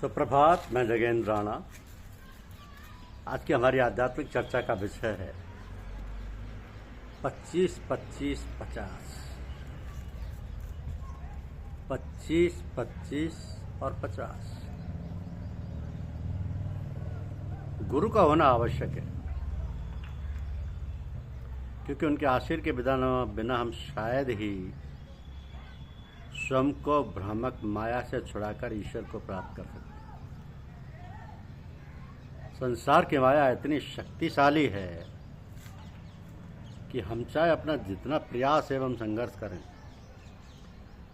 सुप्रभात। मैं जगेंद्र राणा। आज की हमारी आध्यात्मिक चर्चा का विषय है 25 25 50। 25 25 और 50। गुरु का होना आवश्यक है, क्योंकि उनके आशीर्वाद के बिना हम शायद ही स्वयं को भ्रामक माया से छुड़ाकर ईश्वर को प्राप्त कर सकते हैं। संसार की माया इतनी शक्तिशाली है कि हम चाहे अपना जितना प्रयास एवं संघर्ष करें,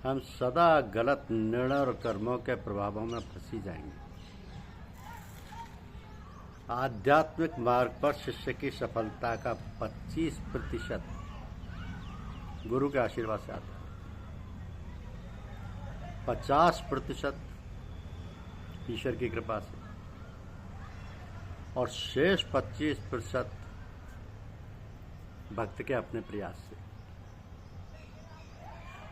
हम सदा गलत निर्णय और कर्मों के प्रभावों में फंसी जाएंगे। आध्यात्मिक मार्ग पर शिष्य की सफलता का 25% गुरु के आशीर्वाद से आता है, 50% ईश्वर की कृपा से और शेष 25% भक्त के अपने प्रयास से।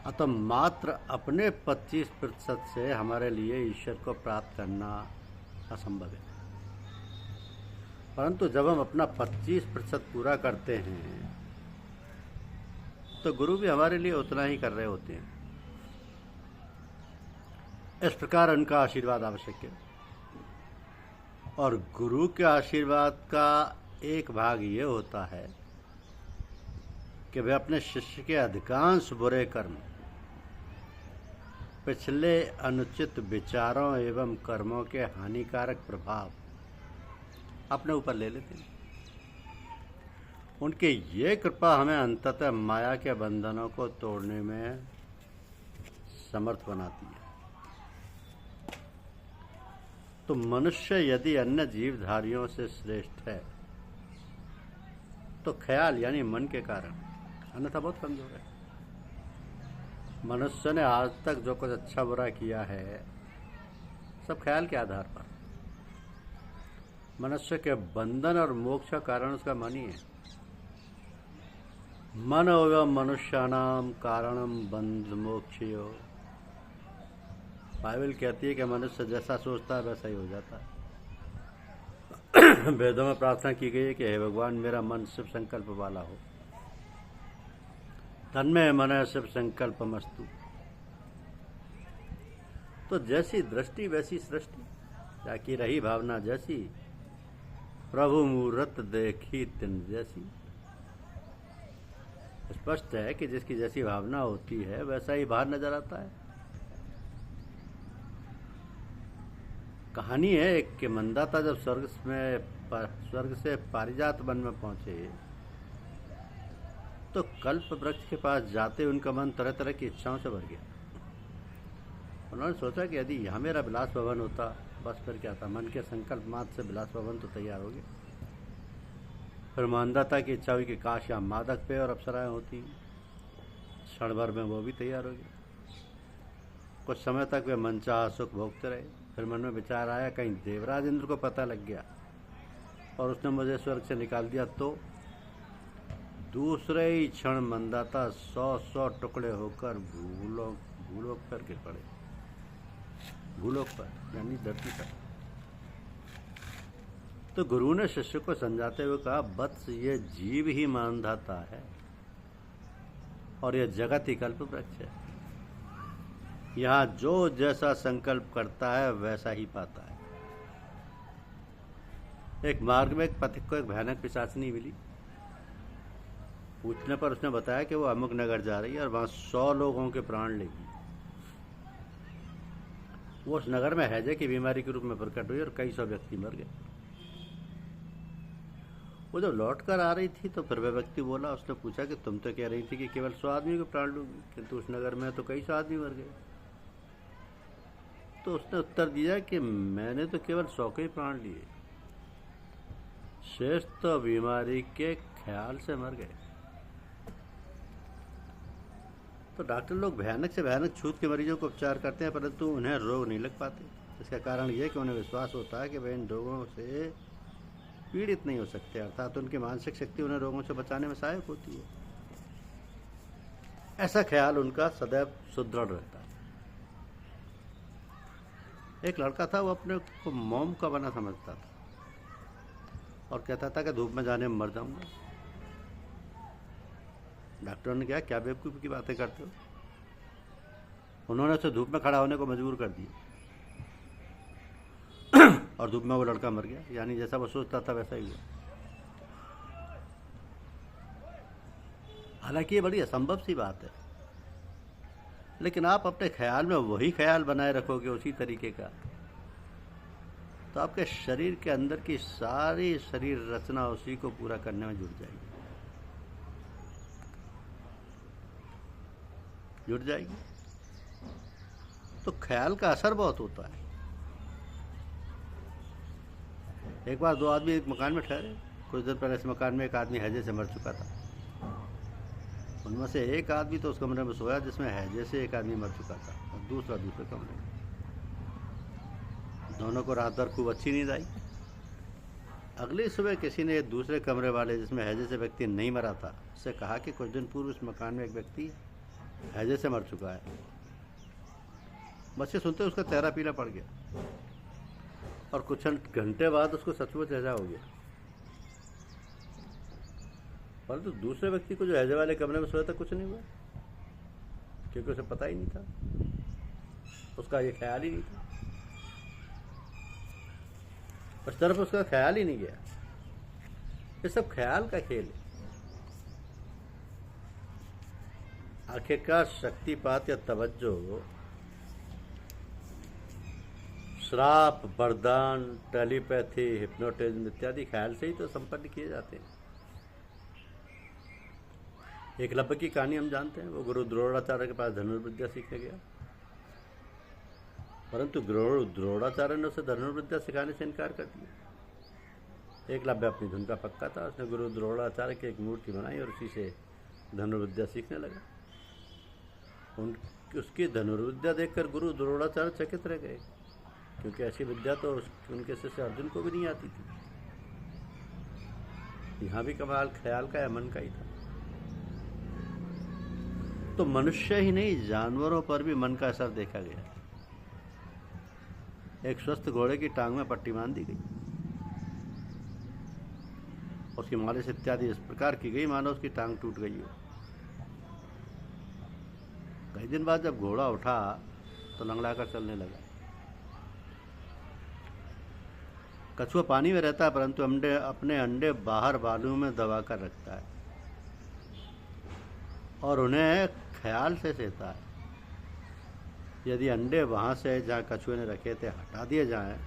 अतः मात्र अपने 25% से हमारे लिए ईश्वर को प्राप्त करना असंभव है। परंतु जब हम अपना 25% पूरा करते हैं तो गुरु भी हमारे लिए उतना ही कर रहे होते हैं। इस प्रकार उनका आशीर्वाद आवश्यक है। और गुरु के आशीर्वाद का एक भाग ये होता है कि वे अपने शिष्य के अधिकांश बुरे कर्म, पिछले अनुचित विचारों एवं कर्मों के हानिकारक प्रभाव अपने ऊपर ले लेते हैं। उनकी ये कृपा हमें अंततः माया के बंधनों को तोड़ने में समर्थ बनाती है। तो मनुष्य यदि अन्य जीवधारियों से श्रेष्ठ है तो ख्याल यानी मन के कारण, अन्यथा बहुत कमजोर है। मनुष्य ने आज तक जो कुछ अच्छा बुरा किया है सब ख्याल के आधार पर। मनुष्य के बंधन और मोक्ष का कारण उसका मन ही है। मन एवं मनुष्यानाम कारणम बंध मोक्षयो। बाइबल कहती है कि मनुष्य जैसा सोचता है वैसा ही हो जाता है। वेदों में प्रार्थना की गई है कि हे भगवान, मेरा मन शिव संकल्प वाला हो। तन्मय मन शिव संकल्प मस्तु। तो जैसी दृष्टि वैसी सृष्टि, जाकी रही भावना जैसी, प्रभु मूरत देखी तिन जैसी। स्पष्ट है कि जिसकी जैसी भावना होती है वैसा ही बाहर नजर आता है। कहानी है एक कि मंदाता जब स्वर्ग से पारिजात वन में पहुंचे तो कल्प वृक्ष के पास जाते उनका मन तरह तरह की इच्छाओं से भर गया। उन्होंने सोचा कि यदि यहाँ मेरा विलास भवन होता बस फिर क्या था। मन के संकल्प मात्र से विलास भवन तो तैयार हो गया। फिर मंदाता की इच्छा हुई कि काश यहाँ मादक पेय और अप्सराएं होती। क्षण भर में वो भी तैयार हो गया। कुछ समय तक वे मनचाहा सुख भोगते रहे। फिर मन में विचार आया कहीं देवराज इंद्र को पता लग गया और उसने मुझे स्वर्ग से निकाल दिया तो। दूसरे ही क्षण मंदाता 100 टुकड़े होकर भूलोक पर गिर पड़े। भूलोक पर यानी धरती पर। तो गुरु ने शिष्य को समझाते हुए कहा, वत्स, ये जीव ही मानधाता है और यह जगत ही कल्प वृक्ष है। यहाँ जो जैसा संकल्प करता है वैसा ही पाता है। एक मार्ग में एक पथिक को एक भयानक पिशाचिनी मिली। पूछने पर उसने बताया कि वो अमुक नगर जा रही है और वहां 100 लोगों के प्राण लेगी। वो उस नगर में हैजे की बीमारी के रूप में प्रकट हुई और कई 100 व्यक्ति मर गए। वो जब लौट कर आ रही थी तो फिर वह व्यक्ति बोला, उसने पूछा कि तुम तो कह रही थी कि केवल 100 आदमी को प्राण लूंगी, किंतु उस नगर में तो कई 100 आदमी मर गए। तो उसने उत्तर दिया कि मैंने तो केवल 100 के ही प्राण लिए, शेष तो बीमारी के ख्याल से मर गए। तो डॉक्टर लोग भयानक से भयानक छूत के मरीजों को उपचार करते हैं, परंतु उन्हें रोग नहीं लग पाते। इसका कारण यह कि उन्हें विश्वास होता है कि वे इन रोगों से पीड़ित नहीं हो सकते, अर्थात उनकी मानसिक शक्ति उन्हें रोगों से बचाने में सहायक होती है। ऐसा ख्याल उनका सदैव सुदृढ़ रहता है। एक लड़का था, वो अपने को मोम का बना समझता था और कहता था कि धूप में जाने में मर जाऊंगा। डॉक्टरों ने कहा, क्या बेवकूफ़ी की बातें करते हो। उन्होंने उसे धूप में खड़ा होने को मजबूर कर दिया और धूप में वो लड़का मर गया। यानी जैसा वो सोचता था वैसा ही हुआ। हालांकि ये बड़ी असंभव सी बात है, लेकिन आप अपने ख्याल में वही ख्याल बनाए रखोगे उसी तरीके का, तो आपके शरीर के अंदर की सारी शरीर रचना उसी को पूरा करने में जुट जाएगी। तो ख्याल का असर बहुत होता है। एक बार दो आदमी एक मकान में ठहरे। कुछ देर पहले इस मकान में एक आदमी हैजे से मर चुका था। उनमें से एक आदमी तो उस कमरे में सोया जिसमें हैजे से एक आदमी मर चुका था, और दूसरा दूसरे कमरे में। दोनों को रात भर खूब अच्छी नींद आई। अगली सुबह किसी ने दूसरे कमरे वाले जिसमें हैजे से व्यक्ति नहीं मरा था उससे कहा कि कुछ दिन पूर्व इस मकान में एक व्यक्ति हैजे से मर चुका है। बच्चे सुनते उसका चेहरा पीला पड़ गया और कुछ घंटे बाद उसको सचमुच हैजा हो गया। परंतु दूसरे व्यक्ति को जो हैजे वाले कमरे में सोया था कुछ नहीं हुआ, क्योंकि उसे पता ही नहीं था, उसका ये ख्याल ही नहीं था, उस तरफ उसका ख्याल ही नहीं गया। ये सब ख्याल का खेल है। आखिरकार शक्तिपात या तवज्जो, श्राप, वरदान, टेलीपैथी, हिप्नोटिज्म इत्यादि ख्याल से ही तो संपन्न किए जाते हैं। एकलव्य की कहानी हम जानते हैं। वो गुरु द्रोणाचार्य के पास धनुर्विद्या सीखने गया, परंतु गुरु द्रोणाचार्य ने उसे धनुर्विद्या सिखाने से इनकार कर दिया। एकलव्य अपनी धुन का पक्का था। उसने गुरु द्रोणाचार्य की एक मूर्ति बनाई और उसी से धनुर्विद्या सीखने लगा। उसकी धनुर्विद्या देखकर गुरु द्रोणाचार्य चकित रह गए, क्योंकि ऐसी विद्या तो उनके शिष्य अर्जुन को भी नहीं आती थी। यहाँ भी कमाल ख्याल का या मन का ही था। तो मनुष्य ही नहीं, जानवरों पर भी मन का असर देखा गया। एक स्वस्थ घोड़े की टांग में पट्टी बांध दी गई, उसकी मालिश इत्यादि इस प्रकार की गई मानो उसकी टांग टूट गई हो। कई दिन बाद जब घोड़ा उठा तो लंगड़ाकर चलने लगा। कछुआ पानी में रहता है, परंतु अपने अंडे बाहर बालू में दबाकर रखता है और उन्हें ख्याल से सेता है। यदि अंडे वहाँ से जहाँ कछुए ने रखे थे हटा दिए जाएं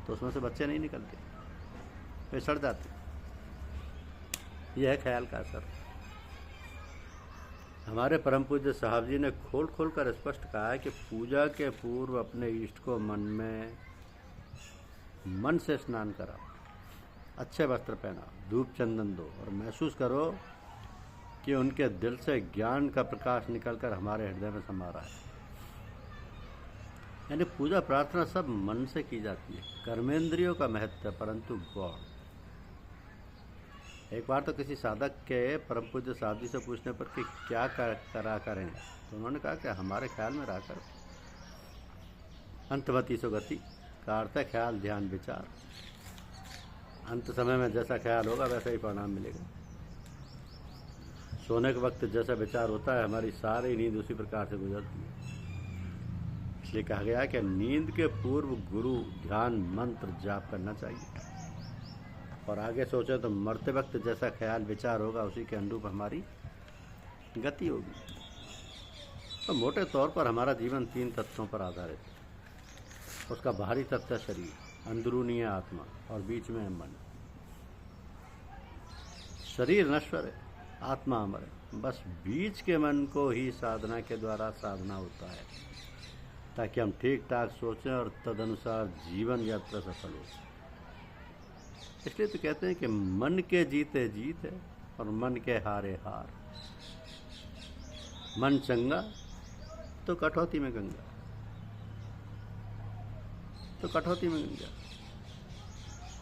तो उसमें से बच्चे नहीं निकलते, वे सड़ जाते। यह है ख्याल का असर। हमारे परम पूज्य साहब जी ने खोल खोल कर स्पष्ट कहा है कि पूजा के पूर्व अपने इष्ट को मन से स्नान कराओ, अच्छे वस्त्र पहनाओ, धूप चंदन दो और महसूस करो कि उनके दिल से ज्ञान का प्रकाश निकलकर हमारे हृदय में समा रहा है। यानी पूजा प्रार्थना सब मन से की जाती है। कर्मेंद्रियों का महत्व है, परंतु गौण। एक बार तो किसी साधक के परम पूज्य साहब जी से पूछने पर कि क्या करा करें, तो उन्होंने कहा कि हमारे ख्याल में रहा करो। अंतमति सुगति का अर्थ है ख्याल, ध्यान, विचार। अंत समय में जैसा ख्याल होगा वैसा ही परिणाम मिलेगा। सोने के वक्त जैसा विचार होता है, हमारी सारी नींद उसी प्रकार से गुजरती है। इसलिए कहा गया कि नींद के पूर्व गुरु ध्यान मंत्र जाप करना चाहिए, और आगे सोचे तो मरते वक्त जैसा ख्याल विचार होगा उसी के अनुरूप हमारी गति होगी। तो मोटे तौर पर हमारा जीवन 3 तत्वों पर आधारित है। उसका बाहरी तत्व शरीर, अंदरूनी है आत्मा और बीच में है मन। शरीर नश्वर है, आत्मा अमर है। बस बीच के मन को ही साधना के द्वारा साधना होता है, ताकि हम ठीक ठाक सोचें और तदनुसार जीवन यात्रा सफल हो। इसलिए तो कहते हैं कि मन के जीते जीत है और मन के हारे हार। मन चंगा तो कटौती में गंगा,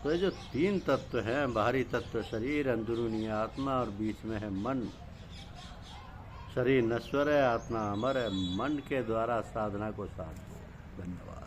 तो ये जो 3 तत्व हैं, बाहरी तत्व शरीर, अंदरूनी आत्मा और बीच में है मन। शरीर नश्वर है, आत्मा अमर है। मन के द्वारा साधना को साधो। धन्यवाद।